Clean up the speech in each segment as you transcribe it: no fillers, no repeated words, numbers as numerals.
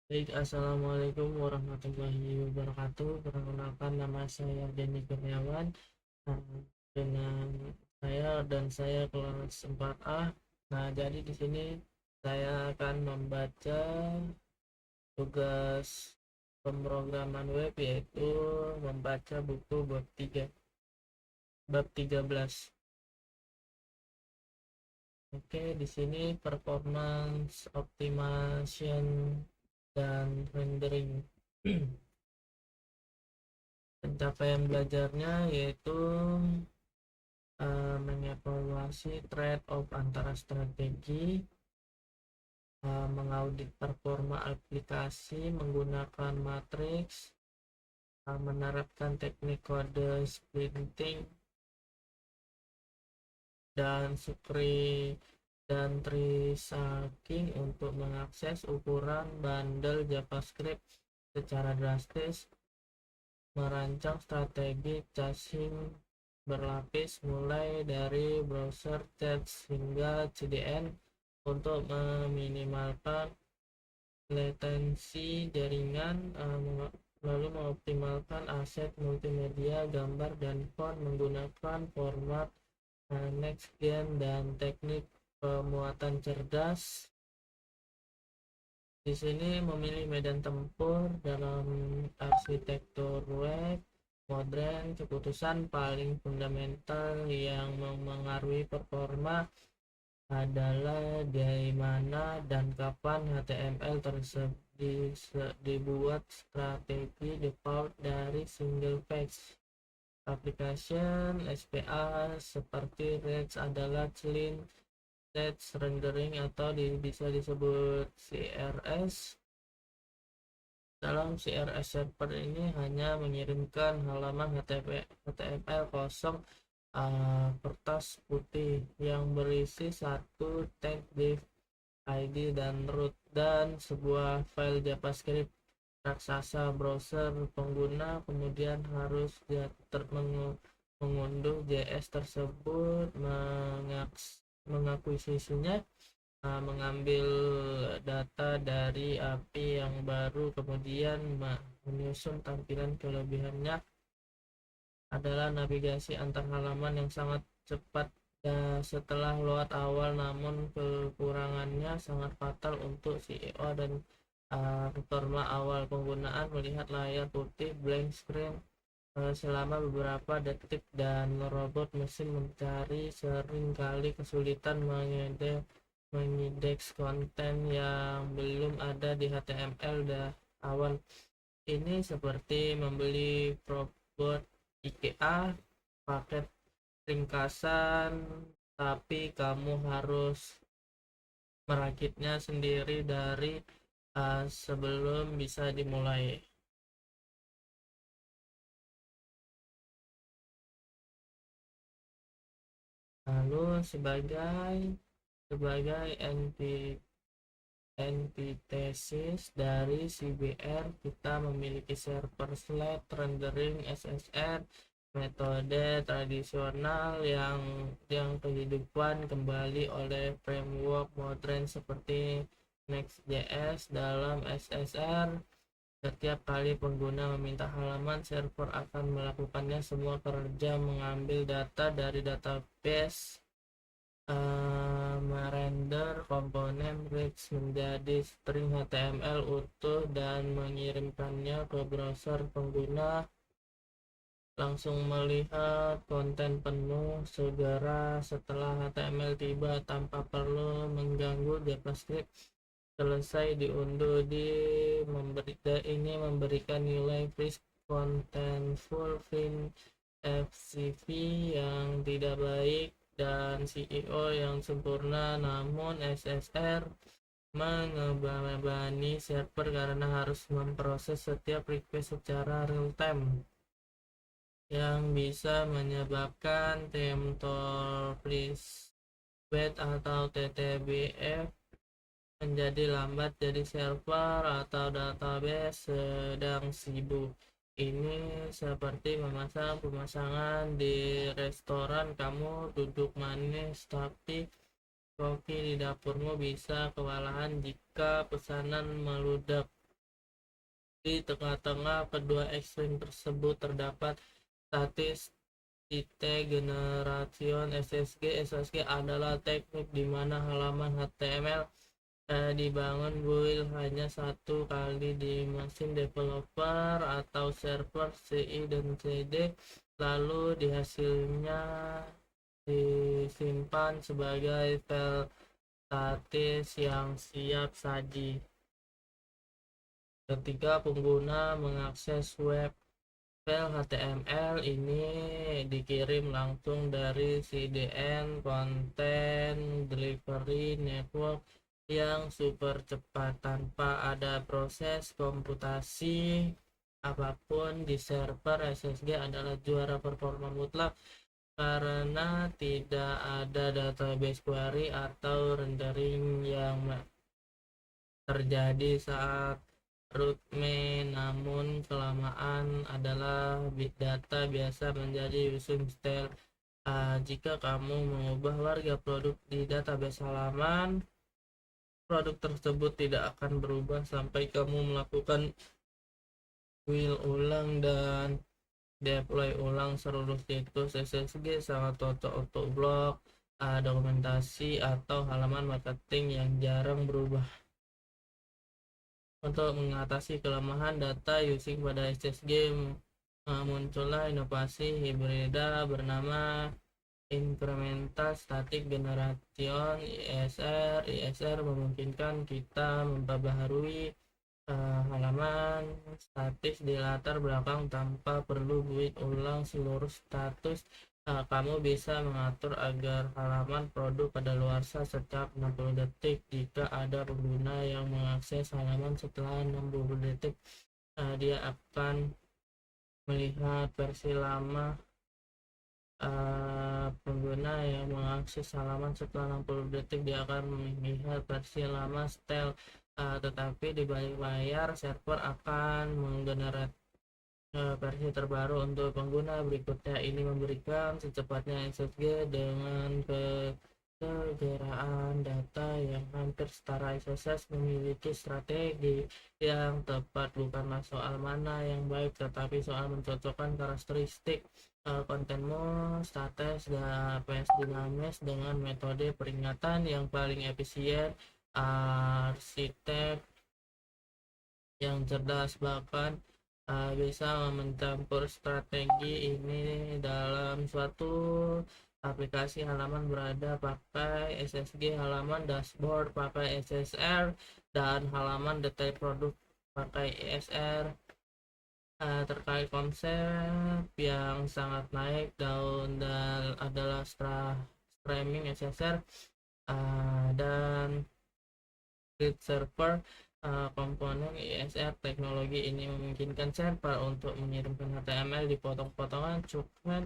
Baik, Assalamualaikum warahmatullahi wabarakatuh. Perkenalkan, nama saya Denny Kurniawan. Dengan saya kelas 4A. Nah, jadi di sini saya akan membaca tugas pemrograman web, yaitu membaca buku bab 13. Oke, di sini performance optimization dan rendering. Pencapaian belajarnya yaitu mengevaluasi trade-off antara strategi, mengaudit performa aplikasi menggunakan matriks, menerapkan teknik kode sprinting dan tree untuk mengakses ukuran bundle JavaScript secara drastis, merancang strategi caching berlapis mulai dari browser cache hingga CDN untuk meminimalkan latensi jaringan, lalu mengoptimalkan aset multimedia, gambar, dan font menggunakan format next-gen dan teknik pemuatan cerdas. Di sini memilih medan tempur dalam arsitektur web modern. Keputusan paling fundamental yang memengaruhi performa adalah dari mana dan kapan HTML tersebut dibuat. Strategi default dari single page application SPA seperti Redux adalah clean text rendering atau bisa disebut CRS. Dalam CRS server ini hanya mengirimkan halaman HTML kosong, kertas putih yang berisi satu tag div ID dan root, dan sebuah file JavaScript raksasa. Browser pengguna kemudian harus mengunduh JS tersebut, mengakuisisinya, mengambil data dari API yang baru, kemudian menyusun tampilan. Kelebihannya adalah navigasi antar halaman yang sangat cepat setelah load awal, namun kekurangannya sangat fatal untuk CEO dan performa awal. Penggunaan melihat layar putih blank screen selama beberapa detik, dan robot mesin mencari seringkali kesulitan mengindeks konten yang belum ada di HTML awal. Ini seperti membeli robot IKEA paket ringkasan, tapi kamu harus merakitnya sendiri dari sebelum bisa dimulai. Lalu sebagai antitesis dari CBR, kita memiliki server-side rendering SSR, metode tradisional yang kehidupan kembali oleh framework modern seperti Next.js. Dalam SSR, setiap kali pengguna meminta halaman, server akan melakukannya semua kerja mengambil data dari database, merender komponen Rex menjadi string HTML utuh, dan mengirimkannya ke browser. Pengguna langsung melihat konten penuh segera setelah HTML tiba, tanpa perlu mengganggu JavaScript selesai diunduh. Ini memberikan nilai free contentful fin FCV yang tidak baik dan CEO yang sempurna. Namun SSR mengebebani server karena harus memproses setiap request secara real time, yang bisa menyebabkan temtor please wait atau TTBF menjadi lambat. Jadi server atau database sedang sibuk. Ini seperti memasang pemasangan di restoran. Kamu duduk manis, tapi koki di dapurmu bisa kewalahan jika pesanan meludak. Di tengah-tengah kedua ekstrim tersebut terdapat statis generation SSG. SSG adalah teknik di mana halaman HTML dibangun build hanya satu kali di mesin developer atau server CI dan CD, lalu hasilnya disimpan sebagai file statis yang siap saji. Ketika pengguna mengakses web, file HTML ini dikirim langsung dari CDN Content Delivery Network yang super cepat tanpa ada proses komputasi apapun di server. SSG adalah juara performa mutlak karena tidak ada database query atau rendering yang terjadi saat root main, namun kelamaan adalah big data biasa menjadi usum style. Jika kamu mengubah warga produk di database halaman, produk tersebut tidak akan berubah sampai kamu melakukan build ulang dan deploy ulang seluruh situs. SSG sangat cocok untuk blog, dokumentasi, atau halaman marketing yang jarang berubah. Untuk mengatasi kelemahan data using pada SSG, muncullah inovasi hibrida bernama Incremental Static Generation ISR. ISR memungkinkan kita memperbaharui halaman statis di latar belakang tanpa perlu build ulang seluruh status. Kamu bisa mengatur agar halaman produk kadaluarsa setiap 60 detik. Jika ada pengguna yang mengakses halaman setelah 60 detik, dia akan melihat versi lama. Pengguna yang mengakses halaman setelah 60 detik, dia akan melihat versi lama style. Tetapi di balik layar, server akan menggenerate versi terbaru untuk pengguna berikutnya. Ini memberikan secepatnya SSG dengan kegeraan data yang hampir setara. SSS memiliki strategi yang tepat, bukanlah soal mana yang baik, tetapi soal mencocokkan karakteristik kontenmu, status, dan PS dinamis dengan metode peringatan yang paling efisien. Arsitek yang cerdas bahkan bisa mencampur strategi ini dalam suatu aplikasi halaman berada pakai SSG, halaman dashboard pakai SSR, dan halaman detail produk pakai ESR. Terkait konsep yang sangat naik daun dan adalah streaming SSR dan grid server. Komponen ISR teknologi ini memungkinkan server untuk mengirimkan HTML di potong-potongan cukup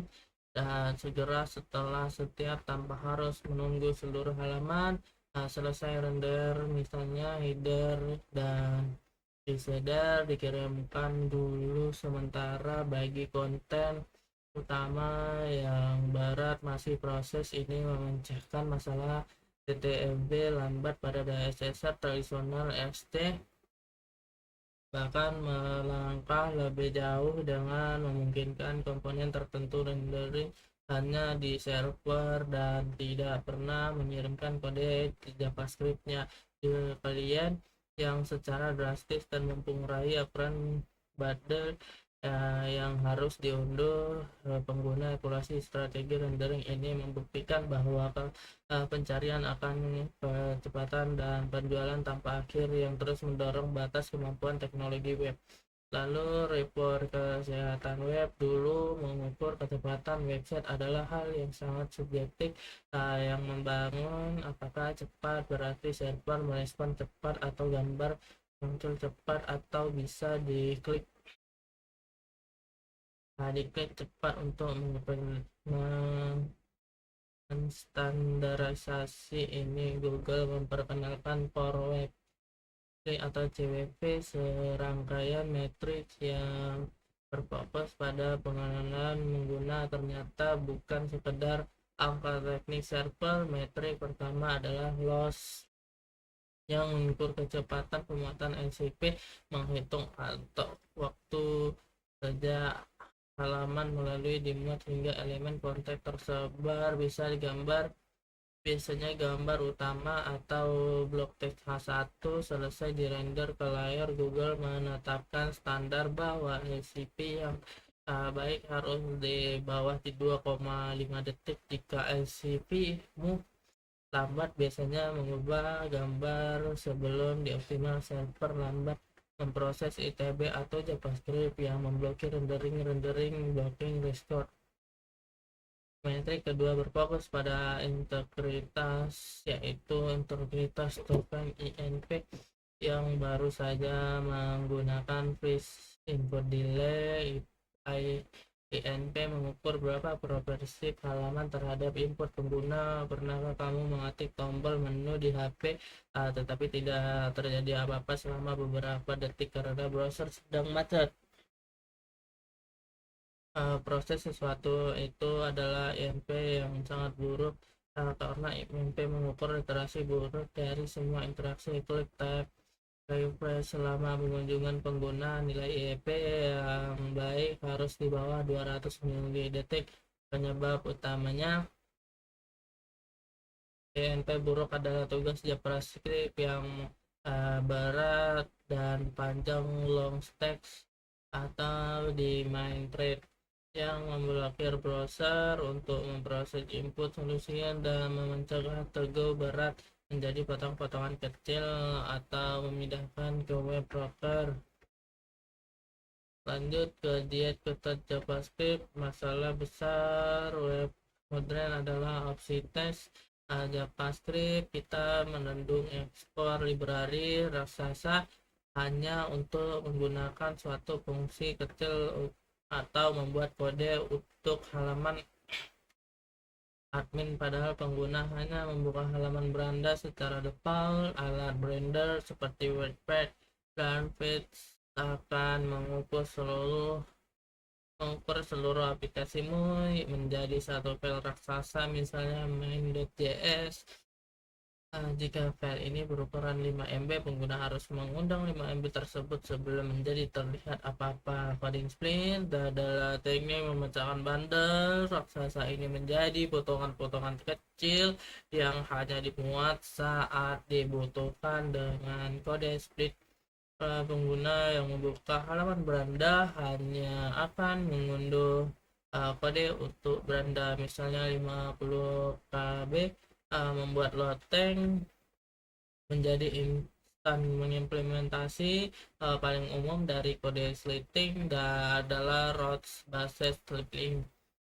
dan segera setelah setiap tanpa harus menunggu seluruh halaman selesai render. Misalnya header dan header dikirimkan dulu, sementara bagi konten utama yang barat masih proses. Ini memecahkan masalah TTMP lambat pada DSSR tradisional. ST bahkan melangkah lebih jauh dengan memungkinkan komponen tertentu rendering hanya di server dan tidak pernah mengirimkan kode JavaScript-nya di klien, yang secara drastis dan mempengaruhi ukuran bundle yang harus diunduh pengguna. Evaluasi strategi rendering ini membuktikan bahwa pencarian akan kecepatan dan penjualan tanpa akhir yang terus mendorong batas kemampuan teknologi web. Lalu report kesehatan web. Dulu mengukur kecepatan website adalah hal yang sangat subjektif. Yang membangun apakah cepat berarti server merespon cepat atau gambar muncul cepat atau bisa diklik cepat. Untuk menstandarisasi ini, Google memperkenalkan Core Web atau CWP, serangkaian metrik yang berfokus pada pengenalan pengguna. Ternyata bukan sekedar angka teknik server. Metrik pertama adalah loss yang mengukur kecepatan pemuatan LCP, menghitung atau waktu kerja halaman melalui dimuat hingga elemen konteks tersebar bisa digambar. Biasanya gambar utama atau blok teks H1 selesai dirender ke layar. Google menetapkan standar bahwa LCP yang baik harus di bawah 2,5 detik. Jika LCP-mu lambat, biasanya mengubah gambar sebelum dioptimal. Server lambat memproses ITB atau JavaScript yang memblokir rendering blocking restore. Metrik kedua berfokus pada integritas, yaitu integritas token INP yang baru saja menggunakan freeze input delay. INP mengukur berapa progresif halaman terhadap input pengguna. Pernahkah kamu mengetik tombol menu di HP tetapi tidak terjadi apa-apa selama beberapa detik karena browser sedang macet? Proses sesuatu itu adalah INP yang sangat buruk karena INP mengukur literasi buruk dari semua interaksi. Klik tab refresh selama pengunjungan pengguna. Nilai INP yang baik harus di bawah 200 milidetik. Penyebab utamanya INP buruk adalah tugas JavaScript yang berat dan panjang, long text, atau di main thread yang memblokir browser untuk memproses input solusinya dan mencegah tegel berat menjadi potong-potongan kecil atau memindahkan ke web broker. Lanjut ke diet ketat JavaScript. Masalah besar web modern adalah opsi tes JavaScript. Kita menendung ekspor library raksasa hanya untuk menggunakan suatu fungsi kecil atau membuat kode untuk halaman admin, padahal pengguna hanya membuka halaman beranda secara default. Alat render seperti WordPad dan Flash akan mengukur seluruh aplikasimu menjadi satu file raksasa, misalnya main.js. Jika file ini berukuran 5 MB, pengguna harus mengundang 5 MB tersebut sebelum menjadi terlihat apa-apa. Coding split adalah teknik memecahkan bundle raksasa ini menjadi potongan-potongan kecil yang hanya dimuat saat dibutuhkan. Dengan kode split, pengguna yang membuka halaman beranda hanya akan mengunduh kode untuk beranda, misalnya 50 KB. Membuat loading menjadi instan. Mengimplementasi paling umum dari kode slitting adalah routes based splitting.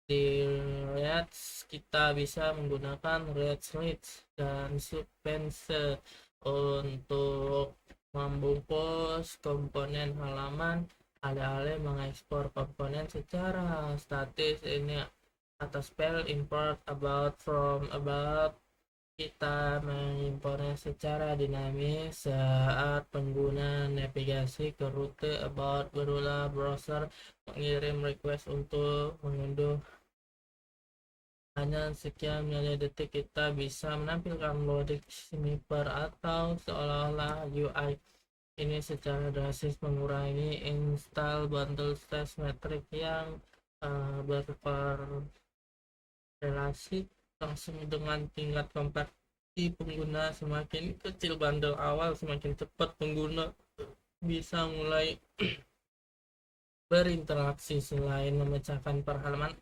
Di React kita bisa menggunakan React Slits dan Substance untuk membungkus komponen halaman alih-alih mengekspor komponen secara statis. Ini atas file import about from about. Kita mengimpornya secara dinamis saat pengguna navigasi ke rute about. Berulang browser mengirim request untuk mengunduh hanya sekian milidetik. Kita bisa menampilkan logic sniper atau seolah-olah UI ini secara drastis mengurangi install bundle test metrik yang berkorelasi langsung dengan tingkat kompleksi pengguna. Semakin kecil bundle awal, semakin cepat pengguna bisa mulai berinteraksi. Selain memecahkan per halaman,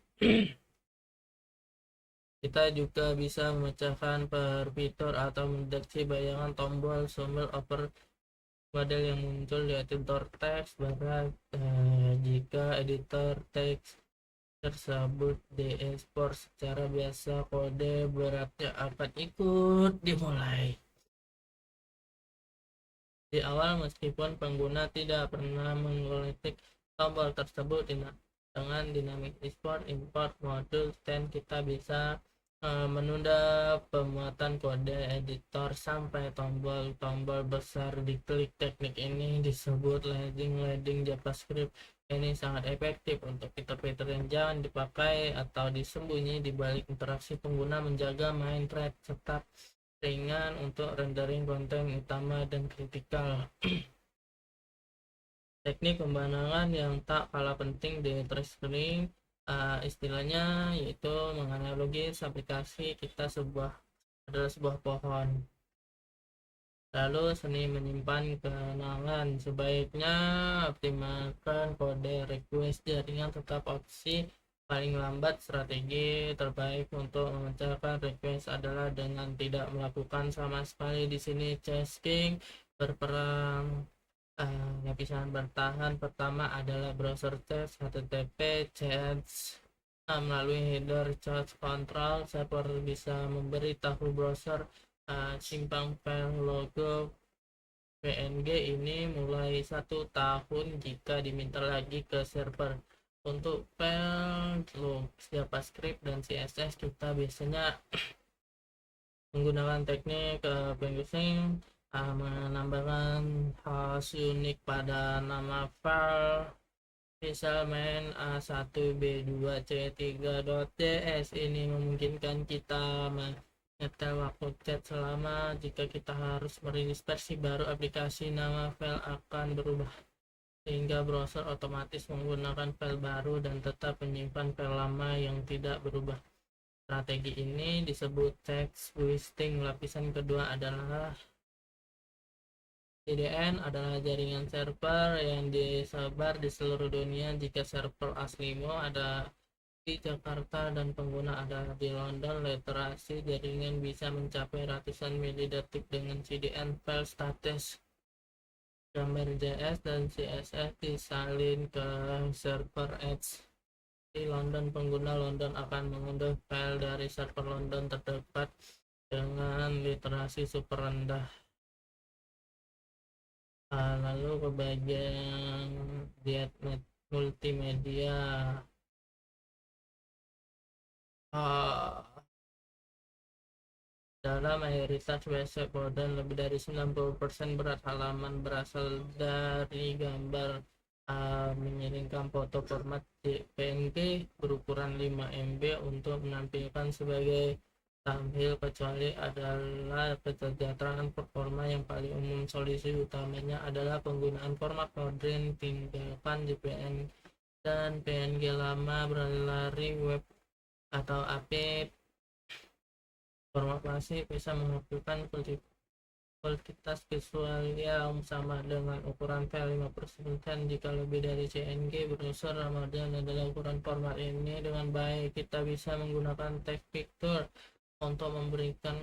kita juga bisa memecahkan per fitur atau mendeteksi bayangan tombol sumber over model yang muncul di editor teks berat. Jika editor teks tersebut diekspor secara biasa, kode beratnya akan ikut dimulai. Di awal, meskipun pengguna tidak pernah mengklik tombol tersebut, dengan dynamic export import module stand kita bisa menunda pemuatan kode editor sampai tombol besar diklik. Teknik ini disebut leading JavaScript. Ini sangat efektif untuk fitur-fitur yang jangan dipakai atau disembunyi di balik interaksi pengguna, menjaga main thread tetap ringan untuk rendering konten utama dan kritikal. Teknik pembayangan yang tak kalah penting di TreeScreen, istilahnya yaitu menganalogis aplikasi kita adalah sebuah pohon. Lalu seni menyimpan kenangan, sebaiknya optimalkan kode request jaringan tetap opsi paling lambat. Strategi terbaik untuk memecahkan request adalah dengan tidak melakukan sama sekali. Di sini checking berperang. Lapisan bertahan pertama adalah browser test HTTP chats melalui header charge control. Server bisa memberitahu browser simpan file logo PNG ini mulai 1 tahun jika diminta lagi ke server. Untuk file log JavaScript dan CSS kita biasanya menggunakan teknik packaging, menambahkan hash unik pada nama file. Misal main a1b2c3.js ini memungkinkan kita menyetel waktu chat selama jika kita harus merilis versi baru aplikasi, nama file akan berubah sehingga browser otomatis menggunakan file baru dan tetap menyimpan file lama yang tidak berubah. Strategi ini disebut text boosting. Lapisan kedua adalah CDN adalah jaringan server yang disebar di seluruh dunia. Jika server aslimu ada di Jakarta dan pengguna ada di London, literasi jaringan bisa mencapai ratusan milidetik dengan CDN. File status gambar JS dan CSS disalin ke server Edge di London. Pengguna London akan mengunduh file dari server London terdekat dengan literasi super rendah. Lalu ke bagian lihat multimedia. Dalam mayoritas website modern, lebih dari 90% berat halaman berasal dari gambar mengirimkan foto format PNG berukuran 5 MB untuk menampilkan sebagai thumbnail, kecuali adalah kesejahteraan performa yang paling umum. Solusi utamanya adalah penggunaan format modern, tinggalkan JPG dan PNG lama, berlari web atau APK. Format klasik bisa menghasilkan kualitas visual yang sama dengan ukuran file 50%. Jika lebih dari CNG, browser modern adalah ukuran format ini dengan baik. Kita bisa menggunakan text picture untuk memberikan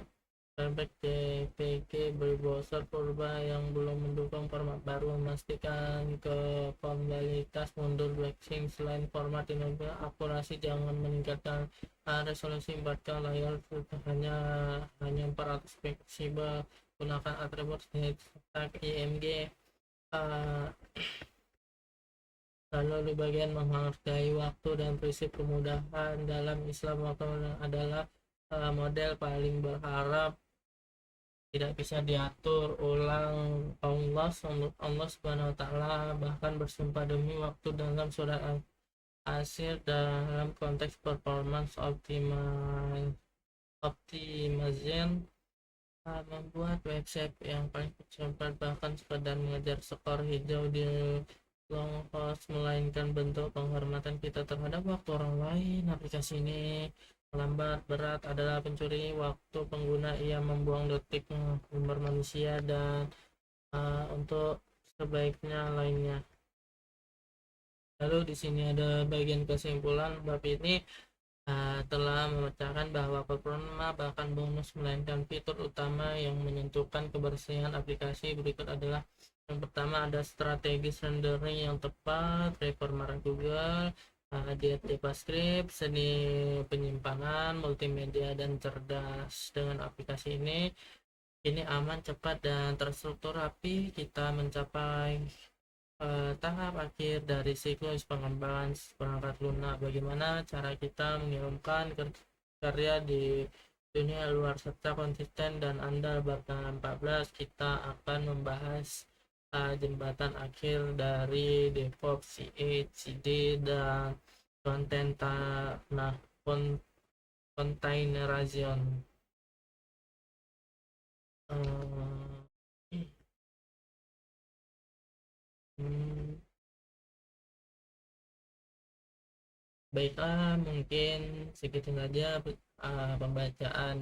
fallback JPG browser purba yang belum mendukung format baru. Memastikan kompatibilitas mundur blacklisting. Selain format ini akurasi, jangan meningkatkan resolusi 4K. layar hanya 400 pixel. Gunakan atribut hashtag IMG. Lalu di bagian menghargai waktu dan prinsip kemudahan dalam Islam, waktu adalah model paling berharap tidak bisa diatur ulang. Allah Subhanahu wa taala bahkan bersumpah demi waktu dalam surat Al-Asr dalam konteks performance optimization, membuat website yang paling cepat bahkan sekedar mengejar skor hijau di long host, melainkan bentuk penghormatan kita terhadap waktu orang lain. Aplikasi ini lambat berat adalah pencuri waktu pengguna. Ia membuang detik nomor manusia dan untuk sebaiknya lainnya. Lalu di sini ada bagian kesimpulan. Bab ini telah memecahkan bahwa performa bahkan bonus melainkan fitur utama yang menentukan kebersihan aplikasi. Berikut adalah yang pertama, ada strategi rendering yang tepat, reformer Google, diet JavaScript, seni penyimpanan, multimedia dan cerdas. Dengan aplikasi ini aman, cepat dan terstruktur rapi. Kita mencapai tahap akhir dari siklus pengembangan perangkat lunak. Bagaimana cara kita mengirimkan karya di dunia luar serta konsisten dan andal. Bab 14 kita akan membahas jembatan akhir dari DevOps, CI/CD dan containerization. Eh, hmm, baiklah, mungkin segitu saja pembacaan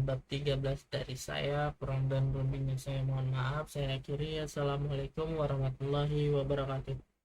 bab 13 dari saya. Kurang dan lebihnya saya mohon maaf. Saya akhiri. Assalamualaikum warahmatullahi wabarakatuh.